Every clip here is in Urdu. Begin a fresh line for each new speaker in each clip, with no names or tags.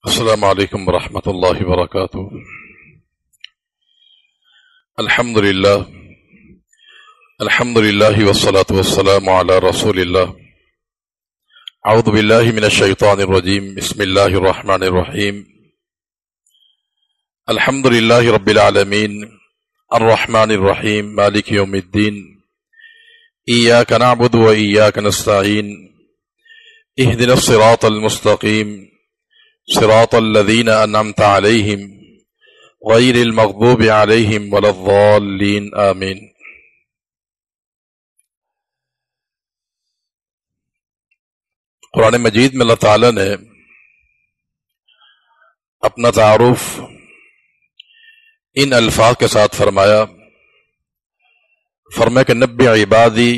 السلام علیکم ورحمۃ اللہ وبرکاتہ۔ الحمد للہ والصلاة والسلام علی رسول اللہ۔ اعوذ باللہ من الشیطان الرجیم، بسم اللہ الرحمن الرحیم۔ الحمد للہ رب العالمین الرحمن الرحیم مالک یوم الدین، ایاک نعبد و ایاک نستعین، اہدنا الصراط المستقیم، صراط الذین انعمت علیہم غیر المغضوب علیہم ولا الضالین آمین۔ قرآن مجید میں اللہ تعالی نے اپنا تعارف ان الفاظ کے ساتھ فرمایا کہ نبی عبادی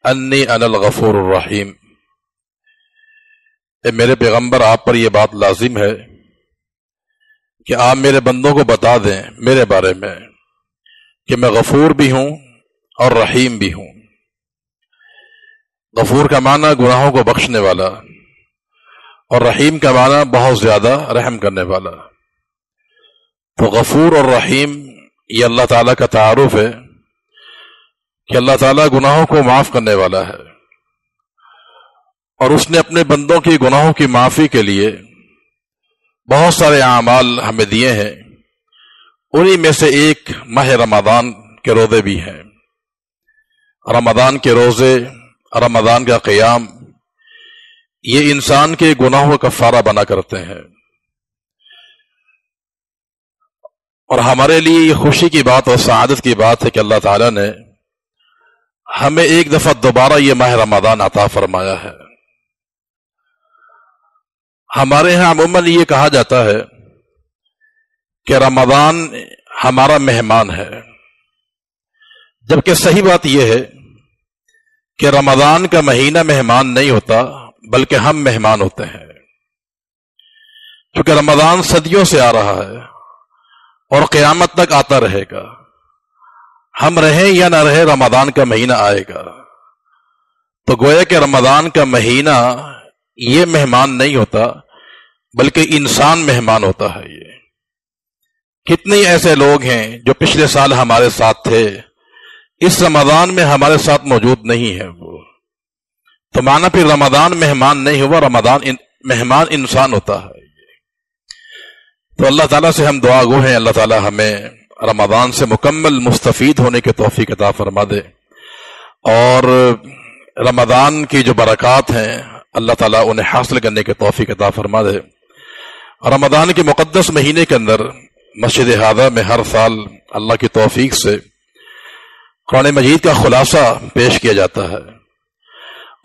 انی انا الغفور الرحیم۔ اے میرے پیغمبر، آپ پر یہ بات لازم ہے کہ آپ میرے بندوں کو بتا دیں میرے بارے میں کہ میں غفور بھی ہوں اور رحیم بھی ہوں۔ غفور کا معنی گناہوں کو بخشنے والا اور رحیم کا معنی بہت زیادہ رحم کرنے والا۔ تو غفور اور رحیم یہ اللہ تعالیٰ کا تعارف ہے کہ اللہ تعالیٰ گناہوں کو معاف کرنے والا ہے، اور اس نے اپنے بندوں کی گناہوں کی معافی کے لیے بہت سارے اعمال ہمیں دیے ہیں۔ انہی میں سے ایک ماہ رمضان کے روزے بھی ہیں۔ رمضان کے روزے، رمضان کا قیام، یہ انسان کے گناہوں کا کفارہ بنا کرتے ہیں، اور ہمارے لیے یہ خوشی کی بات اور سعادت کی بات ہے کہ اللہ تعالیٰ نے ہمیں ایک دفعہ دوبارہ یہ ماہ رمضان عطا فرمایا ہے۔ ہمارے ہاں عموماً یہ کہا جاتا ہے کہ رمضان ہمارا مہمان ہے، جبکہ صحیح بات یہ ہے کہ رمضان کا مہینہ مہمان نہیں ہوتا بلکہ ہم مہمان ہوتے ہیں، کیونکہ رمضان صدیوں سے آ رہا ہے اور قیامت تک آتا رہے گا۔ ہم رہیں یا نہ رہیں رمضان کا مہینہ آئے گا۔ تو گویا کہ رمضان کا مہینہ یہ مہمان نہیں ہوتا بلکہ انسان مہمان ہوتا ہے۔ یہ کتنے ایسے لوگ ہیں جو پچھلے سال ہمارے ساتھ تھے، اس رمضان میں ہمارے ساتھ موجود نہیں ہے وہ، تو مانا پھر رمضان مہمان نہیں ہوا، رمضان مہمان انسان ہوتا ہے۔ تو اللہ تعالیٰ سے ہم دعا گو ہیں، اللہ تعالیٰ ہمیں رمضان سے مکمل مستفید ہونے کے توفیق عطا فرما دے، اور رمضان کی جو برکات ہیں اللہ تعالیٰ انہیں حاصل کرنے کے توفیق عطا فرما دے۔ رمضان کے مقدس مہینے کے اندر مسجد ہذا میں ہر سال اللہ کی توفیق سے قرآن مجید کا خلاصہ پیش کیا جاتا ہے،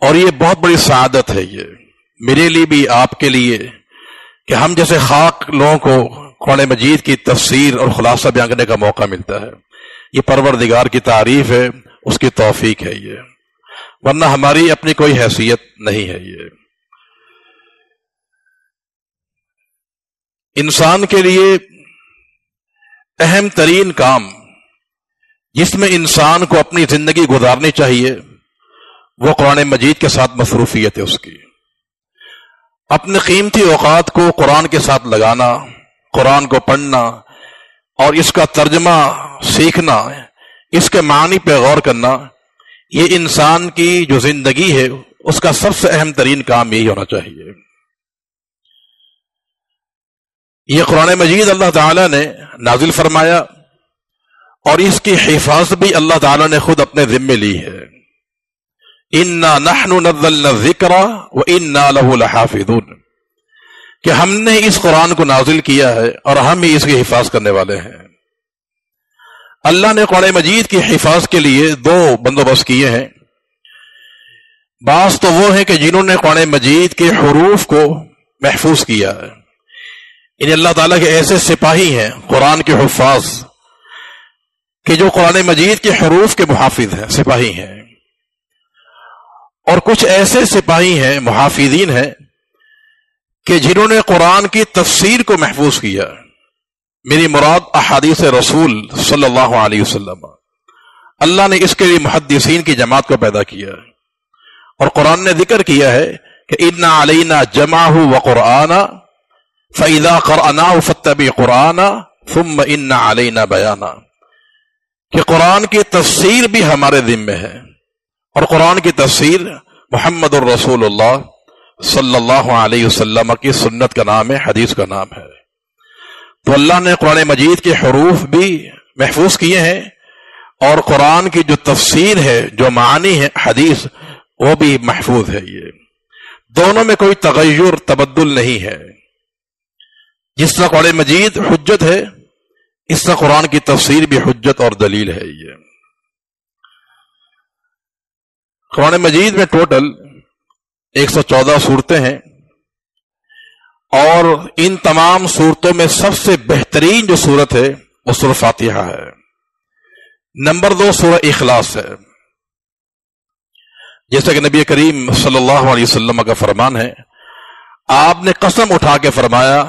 اور یہ بہت بڑی سعادت ہے یہ میرے لیے بھی، آپ کے لیے، کہ ہم جیسے خاک لوگوں کو قرآن مجید کی تفسیر اور خلاصہ بیان کرنے کا موقع ملتا ہے۔ یہ پروردگار کی تعریف ہے، اس کی توفیق ہے یہ، ورنہ ہماری اپنی کوئی حیثیت نہیں ہے۔ یہ انسان کے لیے اہم ترین کام جس میں انسان کو اپنی زندگی گزارنی چاہیے وہ قرآن مجید کے ساتھ مصروفیت ہے اس کی۔ اپنے قیمتی اوقات کو قرآن کے ساتھ لگانا، قرآن کو پڑھنا اور اس کا ترجمہ سیکھنا، اس کے معنی پہ غور کرنا، یہ انسان کی جو زندگی ہے اس کا سب سے اہم ترین کام یہی ہونا چاہیے۔ یہ قرآن مجید اللہ تعالیٰ نے نازل فرمایا، اور اس کی حفاظت بھی اللہ تعالیٰ نے خود اپنے ذمے لی ہے۔ اِنَّا نَحْنُ نَزَّلْنَا الذِّكْرَ وَإِنَّا لَهُ لَحَافِظُونَ، کہ ہم نے اس قرآن کو نازل کیا ہے اور ہم ہی اس کی حفاظت کرنے والے ہیں۔ اللہ نے قرآن مجید کی حفاظت کے لیے دو بندوبست کیے ہیں۔ بعض تو وہ ہیں کہ جنہوں نے قرآن مجید کے حروف کو محفوظ کیا ہے، یعنی اللہ تعالیٰ کے ایسے سپاہی ہیں قرآن کے حفاظ کہ جو قرآن مجید کے حروف کے محافظ ہیں، سپاہی ہیں، اور کچھ ایسے سپاہی ہیں، محافظین ہیں، کہ جنہوں نے قرآن کی تفسیر کو محفوظ کیا۔ میری مراد احادیث رسول صلی اللہ علیہ وسلم، اللہ نے اس کے لیے محدثین کی جماعت کو پیدا کیا، اور قرآن نے ذکر کیا ہے کہ اِنَّ عَلَيْنَا جَمْعَهُ وَقُرْآنَ فَإِذَا قَرَأْنَاهُ فَاتَّبِعْ قُرْآنَهُ ثُمَّ إِنَّ عَلَيْنَا بَيَانَهُ، کہ قرآن کی تفسیر بھی ہمارے ذمہ ہے، اور قرآن کی تفسیر محمد الرسول اللہ صلی اللہ علیہ وسلم کی سنت کا نام ہے، حدیث کا نام ہے۔ تو اللہ نے قرآن مجید کے حروف بھی محفوظ کیے ہیں، اور قرآن کی جو تفسیر ہے، جو معانی ہے حدیث، وہ بھی محفوظ ہے۔ یہ دونوں میں کوئی تغیر تبدل نہیں ہے۔ جس طرح قرآن مجید حجت ہے، اس طرح قرآن کی تفسیر بھی حجت اور دلیل ہے۔ یہ قرآن مجید میں ٹوٹل 114 صورتیں ہیں، اور ان تمام صورتوں میں سب سے بہترین جو صورت ہے وہ سورہ فاتحہ ہے۔ نمبر 2 سورہ اخلاص ہے، جیسا کہ نبی کریم صلی اللہ علیہ وسلم کا فرمان ہے، آپ نے قسم اٹھا کے فرمایا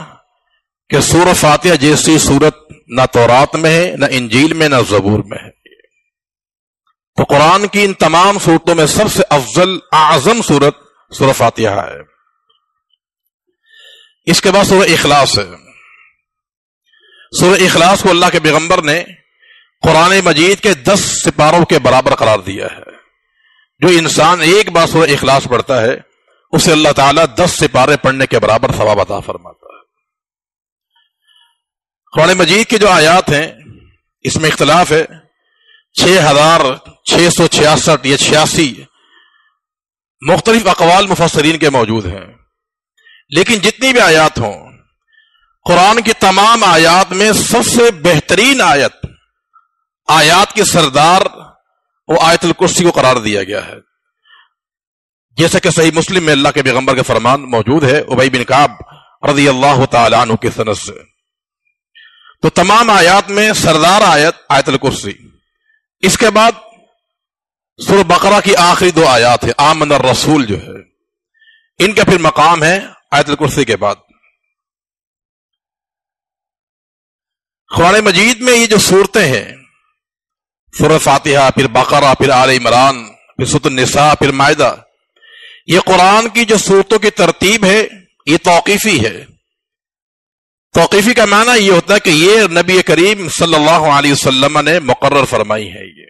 کہ سورہ فاتحہ جیسی صورت نہ تورات میں ہے، نہ انجیل میں، نہ زبور میں ہے۔ تو قرآن کی ان تمام صورتوں میں سب سے افضل اعظم صورت سورہ فاتحہ ہے۔ اس کے بعد سورہ اخلاص ہے۔ سورہ اخلاص کو اللہ کے پیغمبر نے قرآن مجید کے 10 سپاروں کے برابر قرار دیا ہے۔ جو انسان ایک بار سورہ اخلاص پڑھتا ہے، اسے اللہ تعالیٰ 10 سپارے پڑھنے کے برابر ثواب عطا فرماتا ہے۔ قرآن مجید کی جو آیات ہیں، اس میں اختلاف ہے، 6666 یا 86 مختلف اقوال مفسرین کے موجود ہیں، لیکن جتنی بھی آیات ہوں، قرآن کی تمام آیات میں سب سے بہترین آیات کی سردار وہ آیت الکرسی کو قرار دیا گیا ہے، جیسا کہ صحیح مسلم میں اللہ کے پیغمبر کا فرمان موجود ہے، ابی بن کعب رضی اللہ تعالی عنہ کی سند سے۔ تو تمام آیات میں سردار آیت الکرسی۔ اس کے بعد سورہ بقرہ کی آخری 2 آیات ہے، آمن الرسول جو ہے، ان کا پھر مقام ہے آیت الکرسی کے بعد۔ قرآن مجید میں یہ جو صورتیں ہیں، سورہ فاتحہ، پھر بقرہ، پھر آل عمران، پھر سورۃ النساء، پھر مائدہ، یہ قرآن کی جو صورتوں کی ترتیب ہے یہ توقیفی ہے۔ توقیفی کا معنی یہ ہوتا ہے کہ یہ نبی کریم صلی اللہ علیہ وسلم نے مقرر فرمائی ہے۔ یہ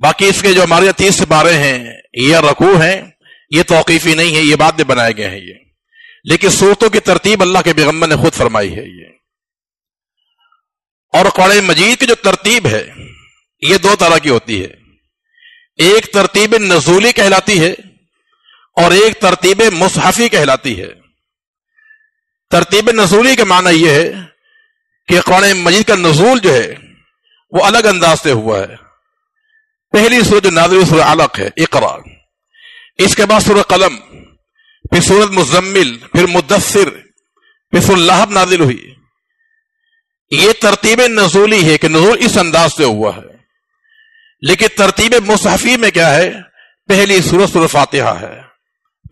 باقی اس کے جو ہمارے 30 سپارے ہیں یہ رکوع ہیں، یہ توقیفی نہیں ہے، یہ بعد میں بنائے گئے ہیں۔ یہ لیکن صورتوں کی ترتیب اللہ کے پیغمبر نے خود فرمائی ہے۔ یہ اور قرآن مجید کی جو ترتیب ہے یہ 2 طرح کی ہوتی ہے، ایک ترتیب نزولی کہلاتی ہے اور ایک ترتیب مصحفی کہلاتی ہے۔ ترتیب نزولی کا معنی یہ ہے کہ قرآن مجید کا نزول جو ہے وہ الگ انداز سے ہوا ہے۔ پہلی سورۃ جو نازل ہوئی سورہ علق ہے، اقرا، اس کے بعد سورہ قلم، پھر سورۃ مزمل، پھر مدثر، پھر سورۃ لہب نازل ہوئی۔ یہ ترتیب نزولی ہے کہ نزول اس انداز سے ہوا ہے، لیکن ترتیب مصحفی میں کیا ہے، پہلی سورہ فاتحہ ہے،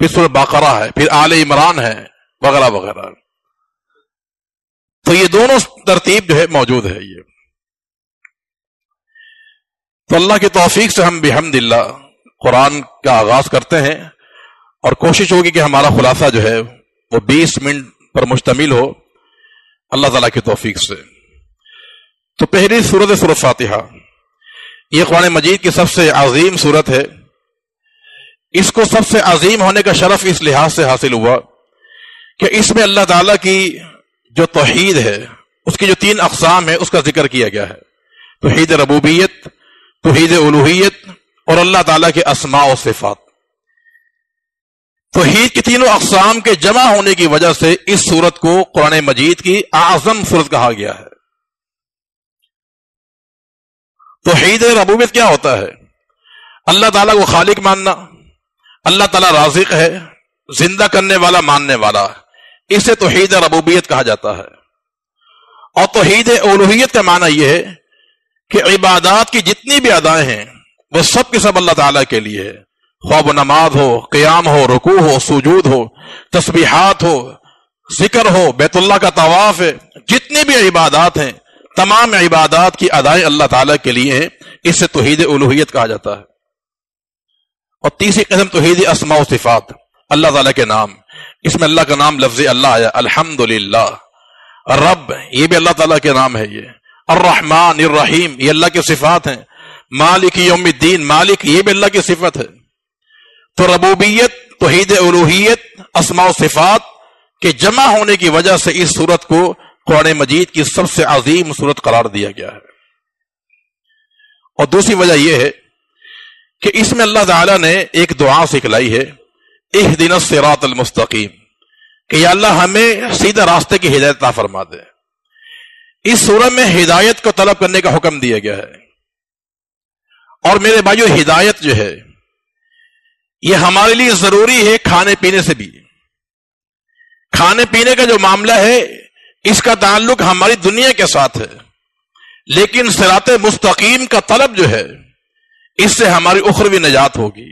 پھر سورہ بقرہ ہے، پھر آل عمران ہے، وغیرہ وغیرہ۔ تو یہ دونوں ترتیب جو ہے موجود ہے۔ یہ تو اللہ کی توفیق سے ہم بحمد اللہ قرآن کا آغاز کرتے ہیں، اور کوشش ہوگی کہ ہمارا خلاصہ جو ہے وہ 20 منٹ پر مشتمل ہو، اللہ تعالیٰ کی توفیق سے۔ تو پہلی سورت سورۃ فاتحہ، یہ قرآن مجید کی سب سے عظیم سورت ہے۔ اس کو سب سے عظیم ہونے کا شرف اس لحاظ سے حاصل ہوا کہ اس میں اللہ تعالیٰ کی جو توحید ہے، اس کی جو 3 اقسام ہے، اس کا ذکر کیا گیا ہے، توحید ربوبیت، توحید الوہیت، اور اللہ تعالیٰ کے اسماء و صفات۔ توحید کی تینوں اقسام کے جمع ہونے کی وجہ سے اس سورت کو قرآن مجید کی اعظم سورت کہا گیا ہے۔ توحید ربوبیت کیا ہوتا ہے؟ اللہ تعالیٰ کو خالق ماننا، اللہ تعالیٰ رازق ہے، زندہ کرنے والا، ماننے والا، اسے توحید ربوبیت کہا جاتا ہے۔ اور توحید الوہیت کا معنی یہ ہے کہ عبادات کی جتنی بھی ادائیں ہیں وہ سب کے سب اللہ تعالیٰ کے لیے ہے، خواہ و نماز ہو، قیام ہو، رکوع ہو، سجود ہو، تسبیحات ہو، ذکر ہو، بیت اللہ کا طواف ہے، جتنی بھی عبادات ہیں تمام عبادات کی ادائیں اللہ تعالیٰ کے لیے ہیں، اس سے توحید الوہیت کہا جاتا ہے۔ اور تیسری قسم توحید اسماء و صفات، اللہ تعالیٰ کے نام، اس میں اللہ کا نام لفظ اللہ آیا، الحمدللہ۔ رب یہ بھی اللہ تعالیٰ کے نام ہے، یہ الرحمن الرحیم یہ اللہ کی صفات ہیں، مالک یوم الدین مالک یہ بھی اللہ کی صفت ہے۔ تو ربوبیت، توحید الوہیت، اسماء و صفات کے جمع ہونے کی وجہ سے اس صورت کو قرآن مجید کی سب سے عظیم صورت قرار دیا گیا ہے۔ اور دوسری وجہ یہ ہے کہ اس میں اللہ تعالیٰ نے ایک دعا سکھلائی ہے، اہدنا الصراط المستقیم، کہ یا اللہ ہمیں سیدھے راستے کی ہدایت عطا فرما دے۔ اس سورہ میں ہدایت کو طلب کرنے کا حکم دیا گیا ہے۔ اور میرے بھائیو، ہدایت جو ہے یہ ہمارے لیے ضروری ہے کھانے پینے سے بھی۔ کھانے پینے کا جو معاملہ ہے اس کا تعلق ہماری دنیا کے ساتھ ہے، لیکن صراط مستقیم کا طلب جو ہے اس سے ہماری اخروی نجات ہوگی۔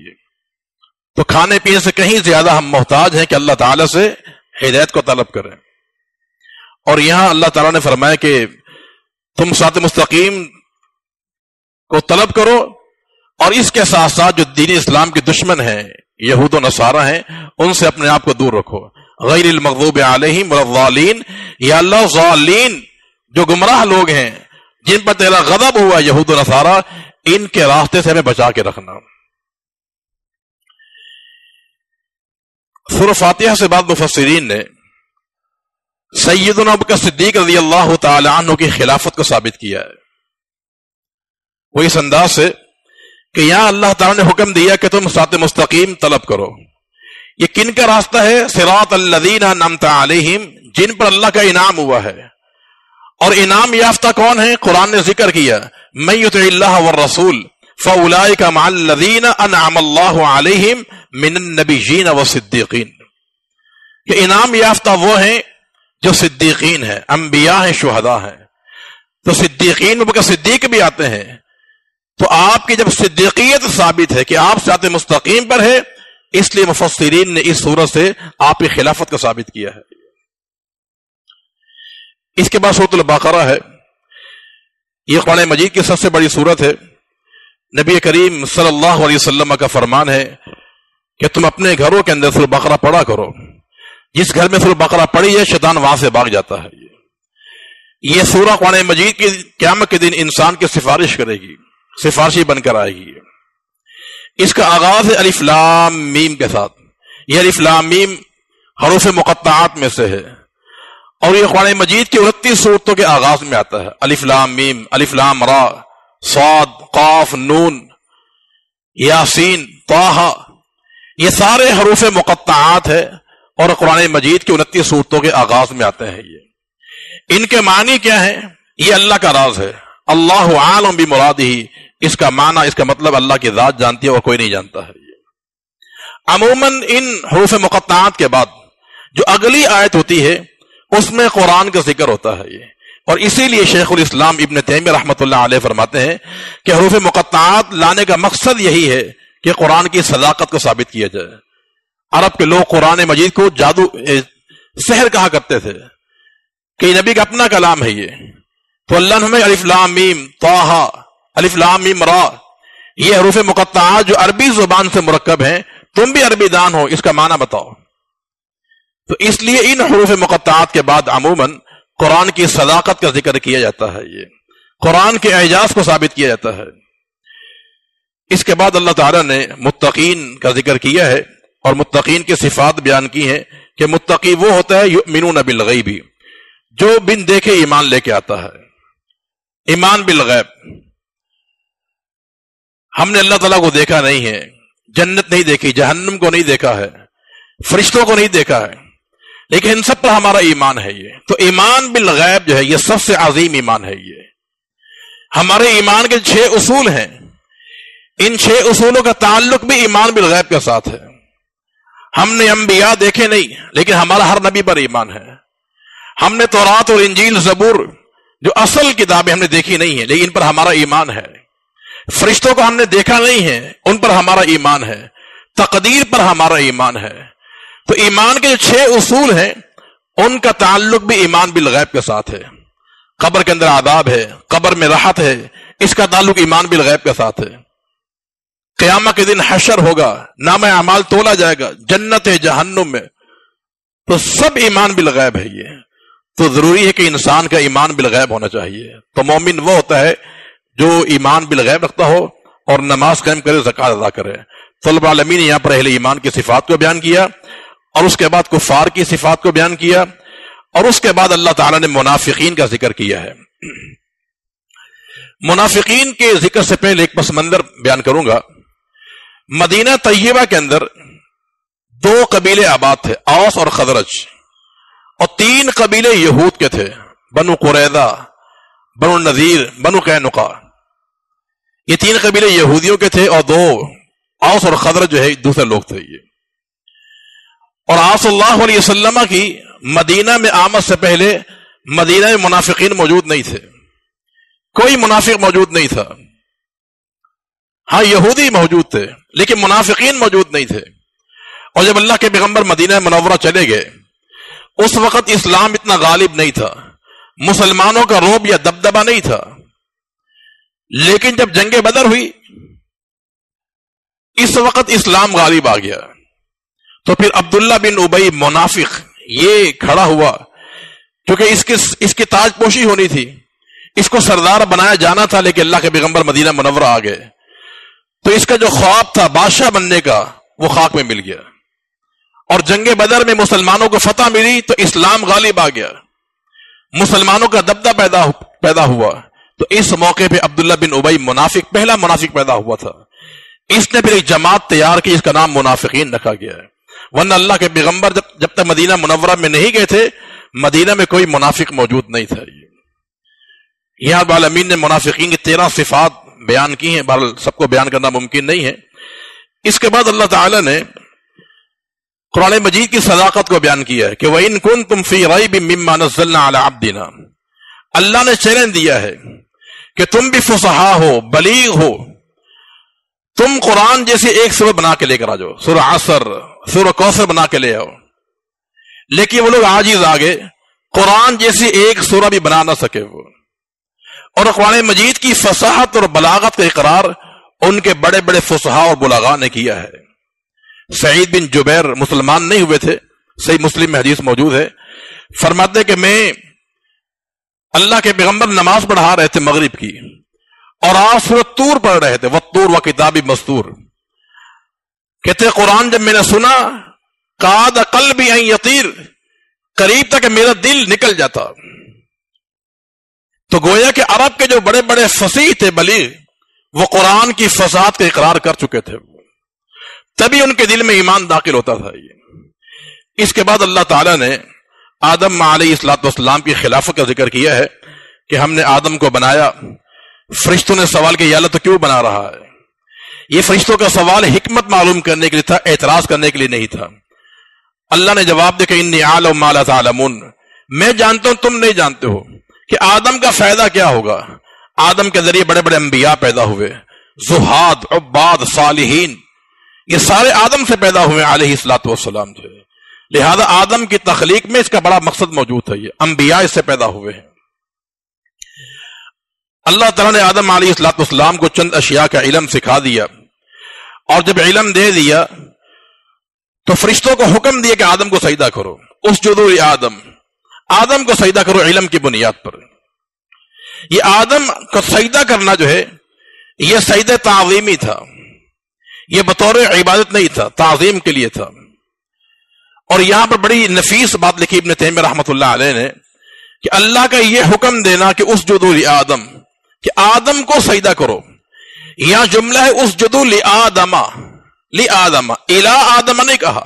تو کھانے پینے سے کہیں زیادہ ہم محتاج ہیں کہ اللہ تعالیٰ سے ہدایت کو طلب کریں۔ اور یہاں اللہ تعالیٰ نے فرمایا کہ تم صراط مستقیم کو طلب کرو، اور اس کے ساتھ ساتھ جو دین اسلام کے دشمن ہیں، یہود و نصارہ ہیں، ان سے اپنے آپ کو دور رکھو۔ غیر المغضوب علیہم ولا الضالین، یا اللہ ضالین جو گمراہ لوگ ہیں جن پر تیرا غضب ہوا یہود و نصارہ، ان کے راستے سے ہمیں بچا کے رکھنا۔ سورہ فاتحہ سے بعد مفسرین نے سیدنا ابوبکر صدیق رضی اللہ تعالی عنہ کی خلافت کو ثابت کیا ہے، وہ اس انداز سے کہ یہاں اللہ تعالیٰ نے حکم دیا کہ تم صراط مستقیم طلب کرو۔ یہ کن کا راستہ ہے؟ صراط الذین انعمت علیہم، جن پر اللہ کا انعام ہوا ہے۔ اور انعام یافتہ کون ہے؟ قرآن نے ذکر کیا، من یطع اللہ والرسول فاولئک مع الذین انعم اللہ علیہم من النبیین والصدیقین، کہ انعام یافتہ وہ ہیں جو صدیقین ہیں، انبیاء ہیں، شہداء ہیں۔ تو صدیقین میں صدیق بھی آتے ہیں۔ تو آپ کی جب صدیقیت ثابت ہے کہ آپ صراط مستقیم پر ہے، اس لیے مفسرین نے اس سورت سے آپ کی خلافت کو ثابت کیا ہے۔ اس کے بعد سورۃ البقرہ ہے، یہ قرآن مجید کی سب سے بڑی سورت ہے۔ نبی کریم صلی اللہ علیہ وسلم کا فرمان ہے کہ تم اپنے گھروں کے اندر سورۃ البقرہ پڑھا کرو، جس گھر میں سورۃ البقرہ پڑھی ہے شیطان وہاں سے بھاگ جاتا ہے۔ یہ سورہ قرآن مجید کی قیامت کے دن انسان کی سفارش کرے گی، سفارشی بن کر آئے گی۔ اس کا آغاز ہے الف لام میم کے ساتھ۔ یہ الف لام میم حروف مقطعات میں سے ہے، اور یہ قرآن مجید کی 29 صورتوں کے آغاز میں آتا ہے۔ الف لام میم، الف لام را، صاد، قاف، نون، یاسین، طٰہٰ، یہ سارے حروف مقطعات ہے اور قرآن مجید کی 29 صورتوں کے آغاز میں آتے ہیں۔ یہ ان کے معنی کیا ہیں؟ یہ اللہ کا راز ہے، اللہ عالم بمرادہ، اس کا معنی، اس کا مطلب اللہ کی ذات جانتی ہے اور کوئی نہیں جانتا ہے۔ عموماً ان حروف مقطعات کے بعد جو اگلی آیت ہوتی ہے اس میں قرآن کا ذکر ہوتا ہے۔ اور اسی لیے شیخ الاسلام ابن تیمیہ رحمۃ اللہ علیہ فرماتے ہیں کہ حروف مقطعات لانے کا مقصد یہی ہے کہ قرآن کی صداقت کو ثابت کیا جائے۔ عرب کے لوگ قرآن مجید کو جادو، سحر کہا کرتے تھے کہ یہ نبی کا اپنا کلام ہے۔ یہ تو اللہ نے ہمیں الف لام میم طٰہٰ، الف لام میم را، یہ حروف مقطعات جو عربی زبان سے مرکب ہیں، تم بھی عربی دان ہو، اس کا معنی بتاؤ۔ تو اس لیے ان حروف مقطعات کے بعد عموماً قرآن کی صداقت کا ذکر کیا جاتا ہے، یہ قرآن کے اعجاز کو ثابت کیا جاتا ہے۔ اس کے بعد اللہ تعالیٰ نے متقین کا ذکر کیا ہے اور متقین کی صفات بیان کی ہیں کہ متقی وہ ہوتا ہے یؤمنون بالغیب، جو بن دیکھے ایمان لے کے آتا ہے۔ ایمان بالغیب، ہم نے اللہ تعالیٰ کو دیکھا نہیں ہے، جنت نہیں دیکھی، جہنم کو نہیں دیکھا ہے، فرشتوں کو نہیں دیکھا ہے، لیکن ان سب پر ہمارا ایمان ہے۔ یہ تو ایمان بالغیب جو ہے یہ سب سے عظیم ایمان ہے۔ یہ ہمارے ایمان کے 6 اصول ہیں، ان 6 اصولوں کا تعلق بھی ایمان بالغیب کے ساتھ ہے۔ ہم نے انبیاء دیکھے نہیں، لیکن ہمارا ہر نبی پر ایمان ہے۔ ہم نے تورات اور انجیل، زبور جو اصل کتابیں ہم نے دیکھی نہیں ہیں، لیکن ان پر ہمارا ایمان ہے۔ فرشتوں کو ہم نے دیکھا نہیں ہے، ان پر ہمارا ایمان ہے۔ تقدیر پر ہمارا ایمان ہے۔ تو ایمان کے جو 6 اصول ہیں ان کا تعلق بھی ایمان بالغیب کے ساتھ ہے۔ قبر کے اندر عذاب ہے، قبر میں راحت ہے، اس کا تعلق ایمان بالغیب کے ساتھ ہے۔ قیامت کے دن حشر ہوگا، نام اعمال تولا جائے گا، جنت ہے، جہنم میں، تو سب ایمان بالغیب ہے یہ، تو ضروری ہے کہ انسان کا ایمان بالغیب ہونا چاہیے. تو مومن وہ ہوتا ہے جو ایمان بالغیب رکھتا ہو اور نماز قائم کرے، زکوٰۃ ادا کرے. تو رب العالمین نے یہاں پر اہل ایمان کی صفات کو بیان کیا، اور اس کے بعد کفار کی صفات کو بیان کیا، اور اس کے بعد اللہ تعالیٰ نے منافقین کا ذکر کیا ہے. منافقین کے ذکر سے پہلے ایک پس منظر بیان کروں گا. مدینہ طیبہ کے اندر 2 قبیلے آباد تھے، اوس اور خزرج، اور 3 قبیلے یہود کے تھے، بنو قریظہ، بنو نذیر، بنو قینقاع. یہ 3 قبیلے یہودیوں کے تھے، اور 2 اوس اور خزرج جو ہے دوسرے لوگ تھے یہ. اور آپ صلی اللہ علیہ وسلم کی مدینہ میں آمد سے پہلے مدینہ میں منافقین موجود نہیں تھے، کوئی منافق موجود نہیں تھا. ہاں یہودی موجود تھے لیکن منافقین موجود نہیں تھے. اور جب اللہ کے پیغمبر مدینہ منورہ چلے گئے، اس وقت اسلام اتنا غالب نہیں تھا، مسلمانوں کا رعب یا دبدبہ نہیں تھا. لیکن جب جنگ بدر ہوئی، اس وقت اسلام غالب آ گیا. تو پھر عبداللہ بن ابی منافق یہ کھڑا ہوا، کیونکہ اس کی تاج پوشی ہونی تھی، اس کو سردار بنایا جانا تھا، لیکن اللہ کے پیغمبر مدینہ منورہ آ گئے تو اس کا جو خواب تھا بادشاہ بننے کا وہ خاک میں مل گیا. اور جنگ بدر میں مسلمانوں کو فتح ملی تو اسلام غالب آ گیا، مسلمانوں کا دبدبہ پیدا ہوا. تو اس موقع پہ عبداللہ بن ابی منافق پہلا منافق پیدا ہوا تھا. اس نے پھر ایک جماعت تیار کی، اس کا نام منافقین رکھا گیا ہے. ورنہ اللہ کے پیغمبر جب تک مدینہ منورہ میں نہیں گئے تھے، مدینہ میں کوئی منافق موجود نہیں تھا. یہاں رب العالمین نے منافقین کی 13 صفات بیان کی ہیں، بہرحال سب کو بیان کرنا ممکن نہیں ہے. اس کے بعد اللہ تعالی نے قرآن مجید کی صداقت کو بیان کیا ہے کہ وَإِن كُنتُمْ فِي رَيْبٍ مِّمَّا نَزَّلْنَا عَلَىٰ عَبْدِنَا. اللہ نے چیلنج دیا ہے کہ تم بھی فصحا ہو، بلیغ ہو، تم قرآن جیسی ایک سورہ بنا کے لے کر آ جاؤ، سورہ عصر، سورہ کوثر بنا کے لے آؤ. لیکن وہ لوگ عاجز آگے، قرآن جیسی ایک سورہ بھی بنا نہ سکے وہ. اور قرآن مجید کی فصاحت اور بلاغت کا اقرار ان کے بڑے بڑے فصحا اور بلغاء نے کیا ہے. سعید بن جبیر مسلمان نہیں ہوئے تھے، صحیح مسلم میں حدیث موجود ہے، فرماتے کہ میں اللہ کے پیغمبر نماز پڑھا رہے تھے مغرب کی، اور آپ سورۃ طور پڑھ رہے تھے، والطور وکتاب مسطور. کہتے قرآن جب میں نے سنا، کاد قلبی ان یطیر، قریب تک میرا دل نکل جاتا. تو گویا کہ عرب کے جو بڑے بڑے فصیح تھے بلیغ، وہ قرآن کی فصاحت کا اقرار کر چکے تھے، تبھی ان کے دل میں ایمان داخل ہوتا تھا. اس کے بعد اللہ تعالیٰ نے آدم علیہ الصلوۃ والسلام کی خلافت کا ذکر کیا ہے کہ ہم نے آدم کو بنایا. فرشتوں نے سوال کیا یا اللہ تو کیوں بنا رہا ہے؟ یہ فرشتوں کا سوال حکمت معلوم کرنے کے لیے تھا، اعتراض کرنے کے لیے نہیں تھا. اللہ نے جواب دیا کہ انی اعلم ما لا تعلمون، میں جانتا ہوں تم نہیں جانتے ہو. کہ آدم کا فائدہ کیا ہوگا؟ آدم کے ذریعے بڑے بڑے انبیاء پیدا ہوئے، زہاد، عباد، صالحین، یہ سارے آدم سے پیدا ہوئے علیہ الصلوۃ والسلام تھے. لہذا آدم کی تخلیق میں اس کا بڑا مقصد موجود تھا، یہ انبیاء اس سے پیدا ہوئے ہیں. اللہ تعالیٰ نے آدم علیہ الصلوۃ والسلام کو چند اشیاء کا علم سکھا دیا، اور جب علم دے دیا تو فرشتوں کو حکم دیا کہ آدم کو سجدہ کرو. اسجدوا لآدم، آدم کو سجدہ کرو علم کی بنیاد پر. یہ آدم کو سجدہ کرنا جو ہے یہ سجدہ تعظیمی تھا، یہ بطور عبادت نہیں تھا، تعظیم کے لیے تھا. اور یہاں پر بڑی نفیس بات لکھی ابن تیمیہ رحمۃ اللہ علیہ نے کہ اللہ کا یہ حکم دینا کہ اسجدوا لآدم، کہ آدم کو سجدہ کرو. یہاں جملہ ہے اسجدوا لآدم، لآدم، الی آدم نہیں کہا.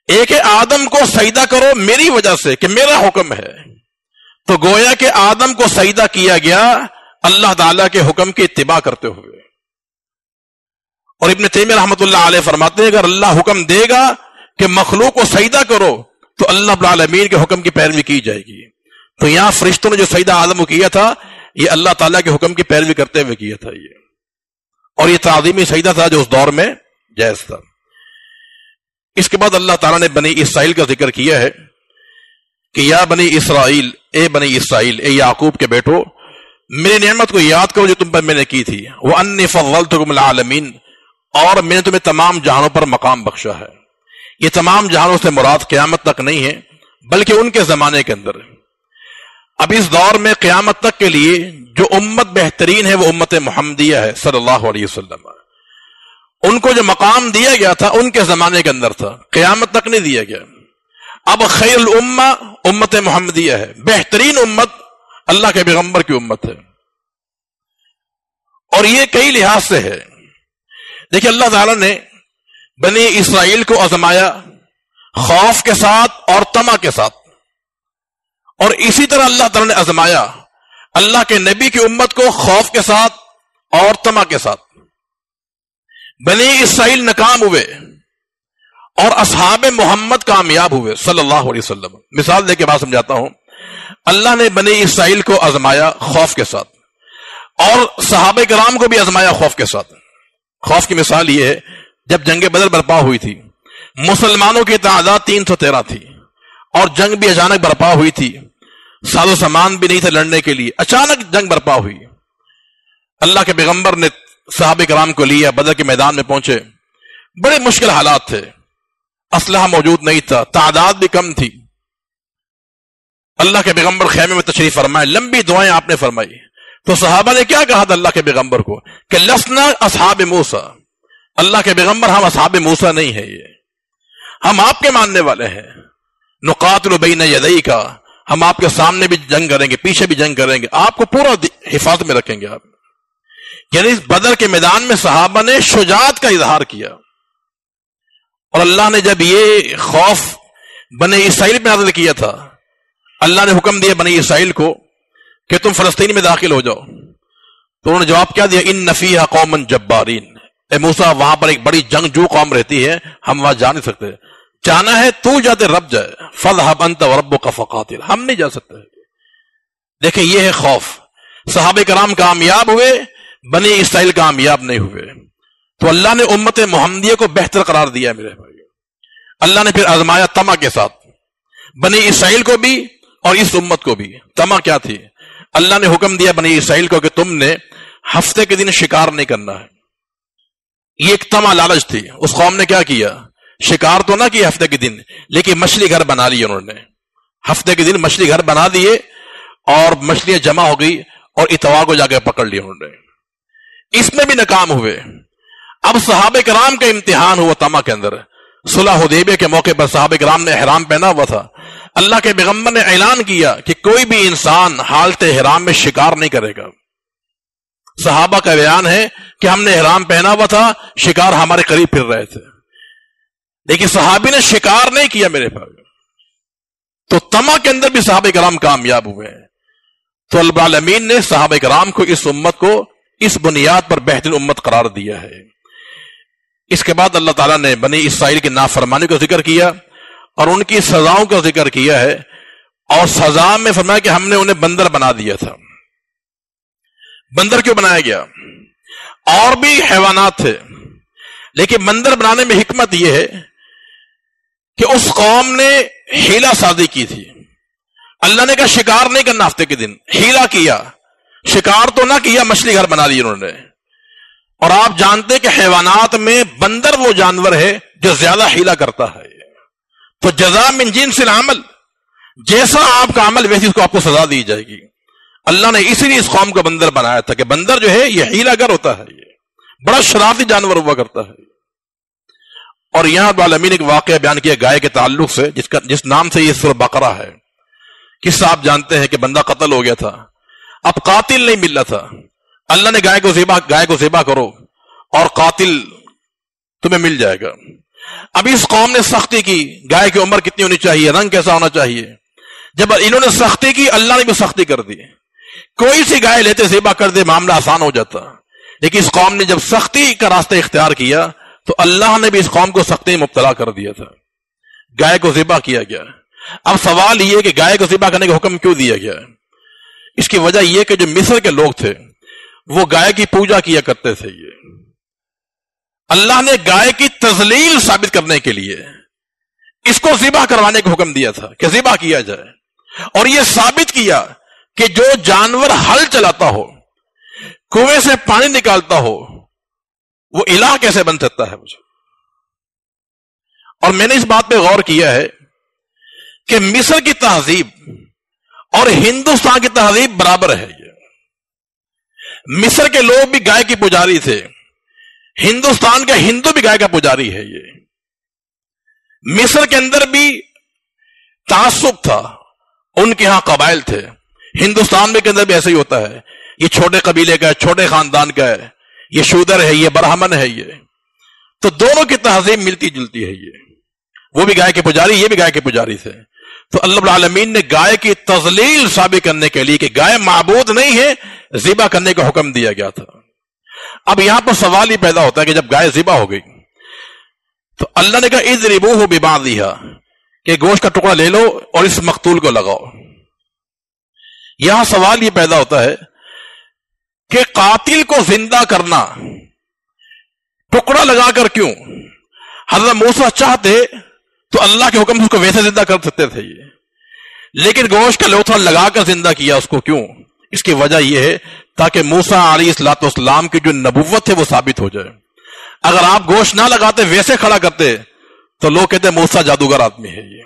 ایک ہے آدم کو سجدہ کرو میری وجہ سے کہ میرا حکم ہے، تو گویا کہ آدم کو سجدہ کیا گیا اللہ تعالیٰ کے حکم کی اتباع کرتے ہوئے. اور ابن تیمیہ رحمۃ اللہ علیہ فرماتے ہیں اگر اللہ حکم دے گا کہ مخلوق کو سجدہ کرو تو اللہ رب العالمین کے حکم کی پیروی کی جائے گی. تو یہاں فرشتوں نے جو سجدہ آدم کو کیا تھا یہ اللہ تعالیٰ کے حکم کی پیروی کرتے ہوئے کیا تھا یہ، اور یہ تعظیمی سجدہ تھا جو اس دور میں جائز تھا. اس کے بعد اللہ تعالیٰ نے بنی اسرائیل کا ذکر کیا ہے کہ یا بنی اسرائیل، اے بنی اسرائیل، اے یعقوب کے بیٹو، میری نعمت کو یاد کرو جو تم پر میں نے کی تھی. وَأَنِّي فَضَّلْتُكُمْ الْعَالَمِينَ، اور میں نے تمہیں تمام جہانوں پر مقام بخشا ہے. یہ تمام جہانوں سے مراد قیامت تک نہیں ہے بلکہ ان کے زمانے کے اندر. اب اس دور میں قیامت تک کے لیے جو امت بہترین ہے وہ امت محمدیہ ہے صلی اللہ علیہ وسلم. ان کو جو مقام دیا گیا تھا ان کے زمانے کے اندر تھا, قیامت تک نہیں دیا گیا. اب خیر الامہ امت محمدیہ ہے, بہترین امت اللہ کے پیغمبر کی امت ہے, اور یہ کئی لحاظ سے ہے. دیکھیں اللہ تعالیٰ نے بنی اسرائیل کو آزمایا خوف کے ساتھ اور طمع کے ساتھ, اور اسی طرح اللہ تعالیٰ نے آزمایا اللہ کے نبی کی امت کو خوف کے ساتھ اور طمع کے ساتھ. بنی اسرائیل ناکام ہوئے اور اصحاب محمد کامیاب ہوئے صلی اللہ علیہ وسلم. مثال دے کے بات سمجھاتا ہوں. اللہ نے بنی اسرائیل کو آزمایا خوف کے ساتھ اور صحابہ کرام کو بھی آزمایا خوف کے ساتھ. خوف کی مثال یہ ہے, جب جنگ بدر برپا ہوئی تھی مسلمانوں کی تعداد 313 تھی اور جنگ بھی اچانک برپا ہوئی تھی, ساز و سامان بھی نہیں تھے لڑنے کے لیے, اچانک جنگ برپا ہوئی. اللہ کے پیغمبر نے صحابہ کرام کو لیا, بدر کے میدان میں پہنچے, بڑے مشکل حالات تھے, اسلحہ موجود نہیں تھا, تعداد بھی کم تھی. اللہ کے پیغمبر خیمے میں تشریف فرمائے, لمبی دعائیں آپ نے فرمائی. تو صحابہ نے کیا کہا تھا اللہ کے پیغمبر کو کہ لسنا اصحاب موسیٰ, اللہ کے پیغمبر ہم اصحاب موسیٰ نہیں ہیں, یہ ہم آپ کے ماننے والے ہیں. نقاتل بین یدیک, ہم آپ کے سامنے بھی جنگ کریں گے, پیچھے بھی جنگ کریں گے, آپ کو پورا حفاظت میں رکھیں گے آپ. یعنی اس بدر کے میدان میں صحابہ نے شجاعت کا اظہار کیا. اور اللہ نے جب یہ خوف بنی اسرائیل پہ نازل کیا تھا, اللہ نے حکم دیا بنی اسرائیل کو کہ تم فلسطین میں داخل ہو جاؤ, تو انہوں نے جواب کیا دیا, ان فیہا قوما جبارین, اے موسیٰ وہاں پر ایک بڑی جنگجو قوم رہتی ہے, ہم وہاں جا نہیں سکتے. جانا ہے تو جاتے رب جائے, فاذهب انت وربک فقاتل, ہم نہیں جا سکتے. دیکھیں یہ ہے خوف. صحابہ کرام کامیاب ہوئے, بنی اسرائیل کامیاب نہیں ہوئے. تو اللہ نے امت محمدیہ کو بہتر قرار دیا ہے میرے بھائی. اللہ نے پھر آزمایا طمع کے ساتھ بنی اسرائیل کو بھی اور اس امت کو بھی. طمع کیا تھی؟ اللہ نے حکم دیا بنی اسرائیل کو کہ تم نے ہفتے کے دن شکار نہیں کرنا ہے. یہ ایک طمع لالچ تھی. اس قوم نے کیا کیا, شکار تو نہ کیا ہفتے کے دن, لیکن مچھلی گھر بنا لیے انہوں نے. ہفتے کے دن مچھلی گھر بنا دیے اور مچھلیاں جمع ہو گئی اور اتوار کو جا کے پکڑ لیے انہوں نے. اس میں بھی ناکام ہوئے. اب صحابہ کرام کا امتحان ہوا طمع کے اندر. صلح حدیبیہ کے موقع پر صحابہ کرام نے احرام پہنا ہوا تھا. اللہ کے پیغمبر نے اعلان کیا کہ کوئی بھی انسان حالت احرام میں شکار نہیں کرے گا. صحابہ کا بیان ہے کہ ہم نے احرام پہنا ہوا تھا, شکار ہمارے قریب پھر رہے تھے, لیکن صحابی نے شکار نہیں کیا میرے بھائی. تو طمع کے اندر بھی صحابہ کرام کامیاب ہوئے ہیں. تو رب العالمین نے صحابہ کرام کو, اس امت کو اس بنیاد پر بہترین امت قرار دیا ہے. اس کے بعد اللہ تعالیٰ نے بنی اسرائیل کی نافرمانی کا ذکر کیا اور ان کی سزاؤں کا ذکر کیا ہے, اور سزا میں فرمایا کہ ہم نے انہیں بندر بنا دیا تھا. بندر کیوں بنایا گیا؟ اور بھی حیوانات تھے, لیکن بندر بنانے میں حکمت یہ ہے کہ اس قوم نے حیلہ سازی کی تھی. اللہ نے کہا شکار نہیں کرنا ہفتے کے دن, حیلہ کیا, شکار تو نہ کیا, مچھلی گھر بنا لی انہوں نے. اور آپ جانتے کہ حیوانات میں بندر وہ جانور ہے جو زیادہ حیلہ کرتا ہے. تو جزا من جنس العمل, جیسا آپ کا عمل ویسی اس کو آپ کو سزا دی جائے گی. اللہ نے اسی لیے اس قوم کو بندر بنایا تھا کہ بندر جو ہے یہ حیلہ گر ہوتا ہے, یہ بڑا شرارتی جانور ہوا کرتا ہے. اور یہاں رب العالمین نے ایک واقعہ بیان کیا گائے کے تعلق سے, جس نام سے یہ سورہ بقرہ ہے. قصہ آپ جانتے ہیں کہ بندہ قتل ہو گیا تھا, اب قاتل نہیں مل رہا تھا. اللہ نے گائے کو ذبح کرو اور قاتل تمہیں مل جائے گا. اب اس قوم نے سختی کی, گائے کی عمر کتنی ہونی چاہیے, رنگ کیسا ہونا چاہیے. جب انہوں نے سختی کی, اللہ نے بھی سختی کر دی. کوئی سی گائے لیتے ذبح کر دے, معاملہ آسان ہو جاتا. لیکن اس قوم نے جب سختی کا راستہ اختیار کیا تو اللہ نے بھی اس قوم کو سختی میں مبتلا کر دیا تھا. گائے کو ذبح کیا گیا. اب سوال یہ کہ گائے کو ذبح کرنے کا حکم کیوں دیا گیا ہے؟ اس کی وجہ یہ کہ جو مصر کے لوگ تھے وہ گائے کی پوجا کیا کرتے تھے. یہ اللہ نے گائے کی تذلیل ثابت کرنے کے لیے اس کو ذبح کروانے کا حکم دیا تھا کہ ذبح کیا جائے, اور یہ ثابت کیا کہ جو جانور ہل چلاتا ہو, کنویں سے پانی نکالتا ہو, وہ الہ کیسے بن سکتا ہے مجھے. اور میں نے اس بات پہ غور کیا ہے کہ مصر کی تہذیب اور ہندوستان کی تہذیب برابر ہے. یہ مصر کے لوگ بھی گائے کی پجاری تھے، ہندوستان کا ہندو بھی گائے کا پجاری ہے. یہ مصر کے اندر بھی تعصب تھا، ان کے ہاں قبائل تھے. ہندوستان میں کے اندر بھی ایسا ہی ہوتا ہے، یہ چھوٹے قبیلے کا ہے، چھوٹے خاندان کا ہے، یہ شودر ہے، یہ برہمن ہے. یہ تو دونوں کی تہذیب ملتی جلتی ہے. یہ وہ بھی گائے کے پجاری، یہ بھی گائے کے پجاری تھے. تو اللہ رب العالمین نے گائے کی تذلیل ثابت کرنے کے لیے کہ گائے معبود نہیں ہے، ذبح کرنے کا حکم دیا گیا تھا. اب یہاں پر سوال ہی پیدا ہوتا ہے کہ جب گائے ذبح ہو گئی تو اللہ نے کہا اضربوہ ببعضھا، کہ گوشت کا ٹکڑا لے لو اور اس مقتول کو لگاؤ. یہاں سوال یہ پیدا ہوتا ہے کہ قاتل کو زندہ کرنا ٹکڑا لگا کر کیوں؟ حضرت موسیٰ چاہتے تو اللہ کے حکم سے اس کو ویسے زندہ کر سکتے تھے یہ، لیکن گوشت کا لوتھڑا لگا کر زندہ کیا اس کو کیوں؟ اس کی وجہ یہ ہے تاکہ موسیٰ علیہ السلام کی جو نبوت ہے وہ ثابت ہو جائے. اگر آپ گوشت نہ لگاتے ویسے کھڑا کرتے تو لوگ کہتے موسیٰ جادوگر آدمی ہے یہ.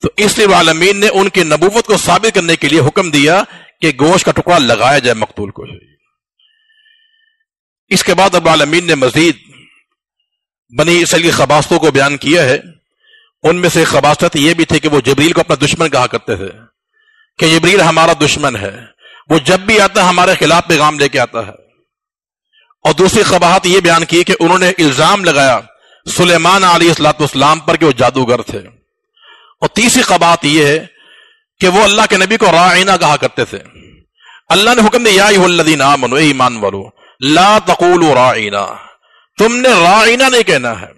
تو اس لیے العالمین نے ان کی نبوت کو ثابت کرنے کے لیے حکم دیا کہ گوشت کا ٹکڑا لگایا جائے مقتول کو. اس کے بعد رب العالمین نے مزید بنی اسرائیل کی خباثتوں کو بیان کیا ہے. ان میں سے خباثت یہ بھی تھی کہ وہ جبریل کو اپنا دشمن کہا کرتے تھے کہ جبریل ہمارا دشمن ہے، وہ جب بھی آتا ہے ہمارے خلاف پیغام لے کے آتا ہے. اور دوسری قباحت یہ بیان کی کہ انہوں نے الزام لگایا سلیمان علیہ السلام پر کہ وہ جادوگر تھے. اور تیسری قباحت یہ ہے کہ وہ اللہ کے نبی کو راعینا کہا کرتے تھے. اللہ نے حکم دیا یا ایھا الذین آمنوا، اے ایمان والو، لا تقولوا راعینا، تم نے راعینا نہیں کہنا ہے.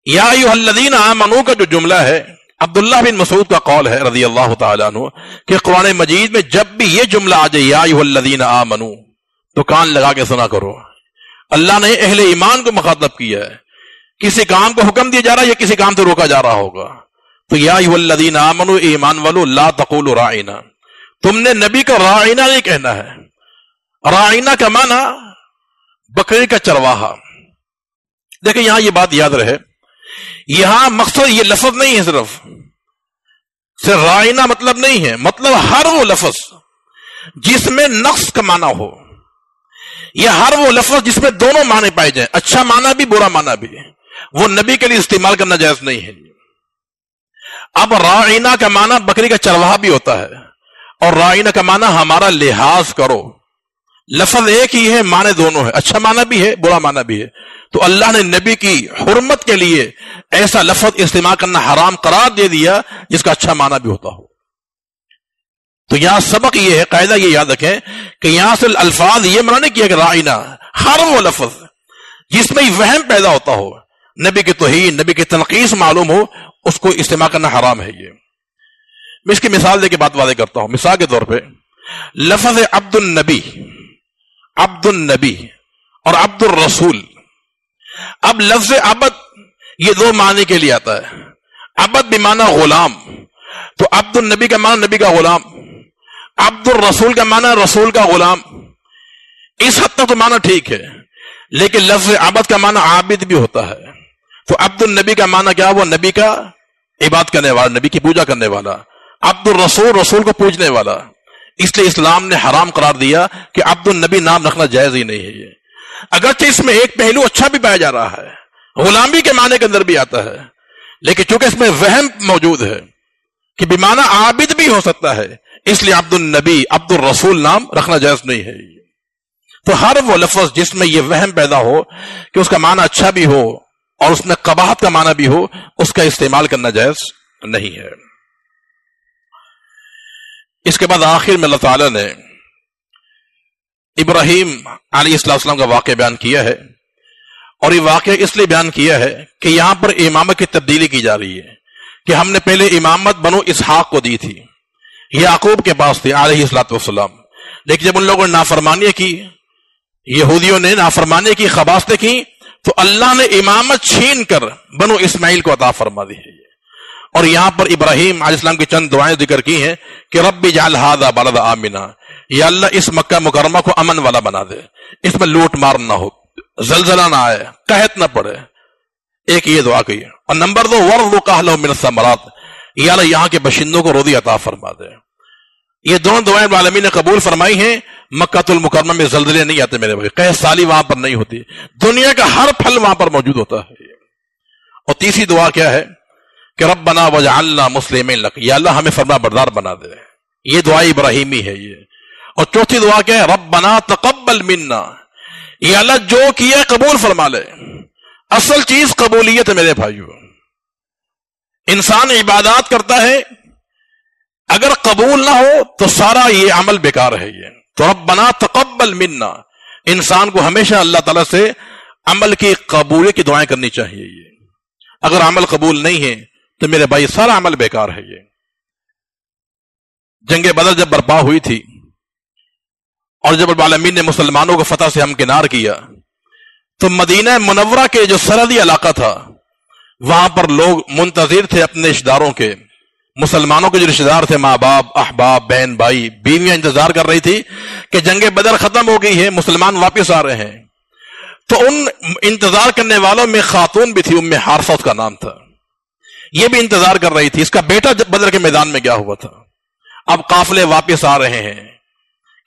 یا ایھا الذین آمنوا کا جو جملہ ہے عبداللہ بن مسعود کا قول ہے رضی اللہ تعالیٰ عنہ کہ قرآن مجید میں جب بھی یہ جملہ آ جائے یا ایھا الذین آمنوا تو کان لگا کے سنا کرو. اللہ نے اہل ایمان کو مخاطب کیا ہے. کسی کام کو حکم دیا جا رہا ہے یا کسی کام سے روکا جا رہا ہوگا تو یا ایھا الذین آمنوا، ایمان والو، لا تقولوا راعینا، تم نے نبی کو راعینا نہیں کہنا ہے. راعینا کا معنی بکری کا چرواہا. دیکھیں یہاں یہ بات یاد رہے، یہاں مقصد یہ لفظ نہیں ہے، صرف راعینا مطلب نہیں ہے، مطلب ہر وہ لفظ جس میں نقص کا معنی ہو، یا ہر وہ لفظ جس میں دونوں معنی پائے جائیں، اچھا معنی بھی برا معنی بھی، وہ نبی کے لیے استعمال کرنا جائز نہیں ہے. اب راعینا کا معنی بکری کا چرواہا بھی ہوتا ہے اور راعینا کا معنی ہمارا لحاظ کرو. لفظ ایک ہی ہے، معنی دونوں ہے، اچھا معنی بھی ہے، برا معنی بھی ہے. تو اللہ نے نبی کی حرمت کے لیے ایسا لفظ استعمال کرنا حرام قرار دے دیا جس کا اچھا معنی بھی ہوتا ہو. تو یہاں سبق یہ ہے، قاعدہ یہ یاد رکھیں کہ یہاں سے الفاظ یہ منع نہیں کیا کہ راعینا، ہر وہ لفظ جس میں وہم پیدا ہوتا ہو، نبی کی توہین، نبی کی تنقیص معلوم ہو، اس کو استعمال کرنا حرام ہے. یہ میں اس کی مثال دے کے بات واضح کرتا ہوں. مثال کے طور پہ لفظ عبد النبی اور عبد الرسول. اب لفظ عبد یہ دو معنی کے لیے آتا ہے. عبد بمعنی غلام، تو عبد النبی کا معنی نبی کا غلام، عبد الرسول کا معنی رسول کا غلام. اس حد تک تو معنی ٹھیک ہے، لیکن لفظ عبد کا معنی عابد بھی ہوتا ہے. تو عبد النبی کا معنی کیا؟ وہ نبی کا عبادت کرنے والا، نبی کی پوجا کرنے والا. عبد الرسول، رسول کو پوجنے والا. اس لیے اسلام نے حرام قرار دیا کہ عبد النبی نام رکھنا جائز ہی نہیں ہے. یہ اگرچہ اس میں ایک پہلو اچھا بھی پایا جا رہا ہے، غلامی کے معنی کے اندر بھی آتا ہے، لیکن چونکہ اس میں وہم موجود ہے کہ بمعنی عابد بھی ہو سکتا ہے، اس لیے عبد النبی، عبد الرسول نام رکھنا جائز نہیں ہے. تو ہر وہ لفظ جس میں یہ وہم پیدا ہو کہ اس کا معنی اچھا بھی ہو اور اس میں قباحت کا معنی بھی ہو، اس کا استعمال کرنا جائز نہیں ہے. اس کے بعد آخر میں اللہ تعالیٰ نے ابراہیم علیہ السلام کا واقعہ بیان کیا ہے، اور یہ واقعہ اس لیے بیان کیا ہے کہ یہاں پر امامت کی تبدیلی کی جا رہی ہے کہ ہم نے پہلے امامت بنو اسحاق کو دی تھی، یعقوب کے پاس تھی علیہ السلام، لیکن جب ان لوگوں نے نافرمانی کی، یہودیوں نے نافرمانی کی، خباثتیں کی، تو اللہ نے امامت چھین کر بنو اسماعیل کو عطا فرما دی ہے. اور یہاں پر ابراہیم علیہ السلام کی چند دعائیں ذکر کی ہیں کہ رب اجعل ھذا بلدا آمنا، یا اللہ اس مکہ مکرمہ کو امن والا بنا دے، اس میں لوٹ مار نہ ہو، زلزلہ نہ آئے، قحط نہ پڑے. ایک یہ دعا کی, اور نمبر 2 وَرْزُقْ أَهْلَهُ مِنَ الثَّمَرَاتِ, یا اللہ یہاں کے باشندوں کو روزی عطا فرما دے. یہ دونوں دعائیں رب العالمین نے قبول فرمائی ہیں. مکہ المکرمہ میں زلزلے نہیں آتے میرے بھائی, قحط سالی وہاں پر نہیں ہوتی, دنیا کا ہر پھل وہاں پر موجود ہوتا ہے. اور تیسری دعا کیا ہے کہ ربنا وجعلنا مسلمین لک, یا اللہ ہمیں فرما بردار بنا دے. یہ دعا ابراہیمی ہے یہ. اور چوتھی دعا کیا ہے, ربنا تقبل منا, یا اللہ جو کیا قبول فرما لے. اصل چیز قبولیت ہے میرے بھائیو. انسان عبادات کرتا ہے, اگر قبول نہ ہو تو سارا یہ عمل بیکار ہے. یہ تو ربنا تقبل منا, انسان کو ہمیشہ اللہ تعالیٰ سے عمل کی قبولیت کی دعائیں کرنی چاہیے. یہ اگر عمل قبول نہیں ہے تو میرے بھائی سارا عمل بیکار ہے. یہ جنگ بدر جب برپا ہوئی تھی اور جب رب العالمین نے مسلمانوں کو فتح سے ہمکنار کیا, تو مدینہ منورہ کے جو سرحدی علاقہ تھا وہاں پر لوگ منتظر تھے اپنے رشتہ داروں کے. مسلمانوں کے جو رشتہ دار تھے, ماں باپ, احباب, بہن بھائی, بیویاں انتظار کر رہی تھی کہ جنگ بدر ختم ہو گئی ہے, مسلمان واپس آ رہے ہیں. تو ان انتظار کرنے والوں میں خاتون بھی تھی, ام حارثہ اس کا نام تھا. یہ بھی انتظار کر رہی تھی. اس کا بیٹا جب بدر کے میدان میں گیا ہوا تھا. اب قافلے واپس آ رہے ہیں,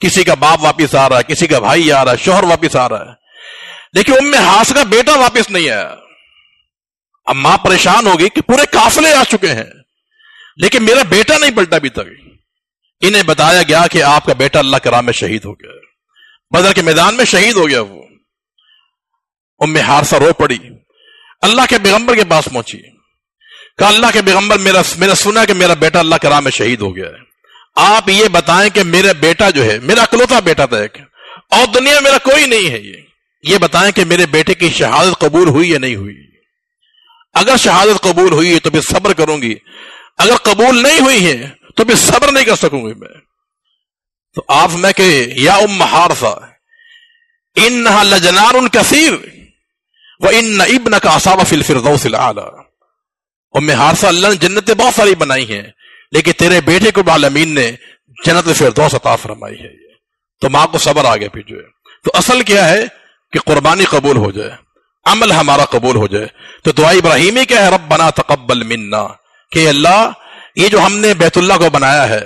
کسی کا باپ واپس آ رہا ہے, کسی کا بھائی آ رہا ہے, شوہر واپس آ رہا ہے, لیکن ام حارثہ کا بیٹا واپس نہیں آیا. اب ماں پریشان ہوگی کہ پورے قافلے آ چکے ہیں لیکن میرا بیٹا نہیں پلٹا ابھی تک. انہیں بتایا گیا کہ آپ کا بیٹا اللہ کے راہ میں شہید ہو گیا, بدر کے میدان میں شہید ہو گیا. وہ ام حارثہ رو پڑی, اللہ کے پیغمبر کے پاس پہنچی, کہا اللہ کے پیغمبر میرا سنا کہ میرا بیٹا اللہ کے راہ میں شہید ہو گیا ہے. آپ یہ بتائیں کہ میرا بیٹا جو ہے, میرا اکلوتا بیٹا تھا ایک, اور دنیا میں میرا کوئی نہیں ہے, یہ بتائیں کہ میرے بیٹے کی شہادت قبول ہوئی یا نہیں ہوئی. اگر شہادت قبول ہوئی ہے تو پھر صبر کروں گی, اگر قبول نہیں ہوئی ہے تو پھر صبر نہیں کر سکوں گی میں. تو آپ میں کہ یا ام حارثہ انہا لجنار کثیر وان ابنک اصاب فی الفردوس الاعلی. ام حارثہ, اللہ نے جنتیں بہت ساری بنائی ہیں لیکن تیرے بیٹے کو العالمین نے جنت الفردوس عطا فرمائی ہے. تو ماں کو صبر آگے پھر جو ہے. تو اصل کیا ہے کہ قربانی قبول ہو جائے, عمل ہمارا قبول ہو جائے. تو دعا ابراہیمی کیا ہے, ربنا تقبل منا, کہ اللہ یہ جو ہم نے بیت اللہ کو بنایا ہے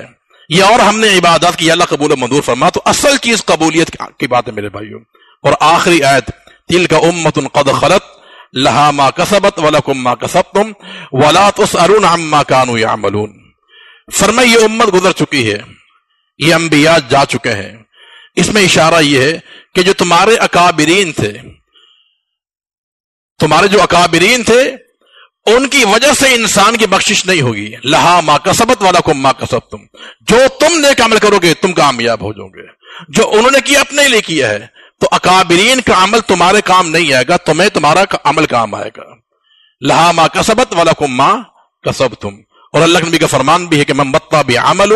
یہ اور ہم نے عبادات کی, اللہ قبول و منظور فرما. تو اصل چیز قبولیت کی بات ہے میرے بھائیوں. اور آخری آیت, تلک امۃ قد خلت لہا ما کسبت ولکم ما کسبتم ولا تسألون عما كانوا يعملون. فرمایا یہ امت گزر چکی ہے, یہ انبیاء جا چکے ہیں. اس میں اشارہ یہ ہے کہ جو تمہارے اکابرین تھے, تمہارے جو اکابرین تھے ان کی وجہ سے انسان کی بخشش نہیں ہوگی. لہا ما کسبت ولکم ما کسبتم, جو تم نیک عمل کرو گے تم کامیاب ہو جاؤ گے, جو انہوں نے کیا اپنے لیے کیا ہے. تو اکابرین کا عمل تمہارے کام نہیں آئے گا, تمہیں تمہارا عمل کام آئے گا. لہا ما کسبت ولکم ما کسبتم. اور اللہ کے نبی کا فرمان بھی ہے کہ من بطأ بعملہ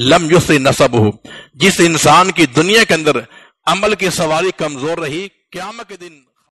لم یسرع نسبہ, جس انسان کی دنیا کے اندر عمل کی سواری کمزور رہی قیامت کے دن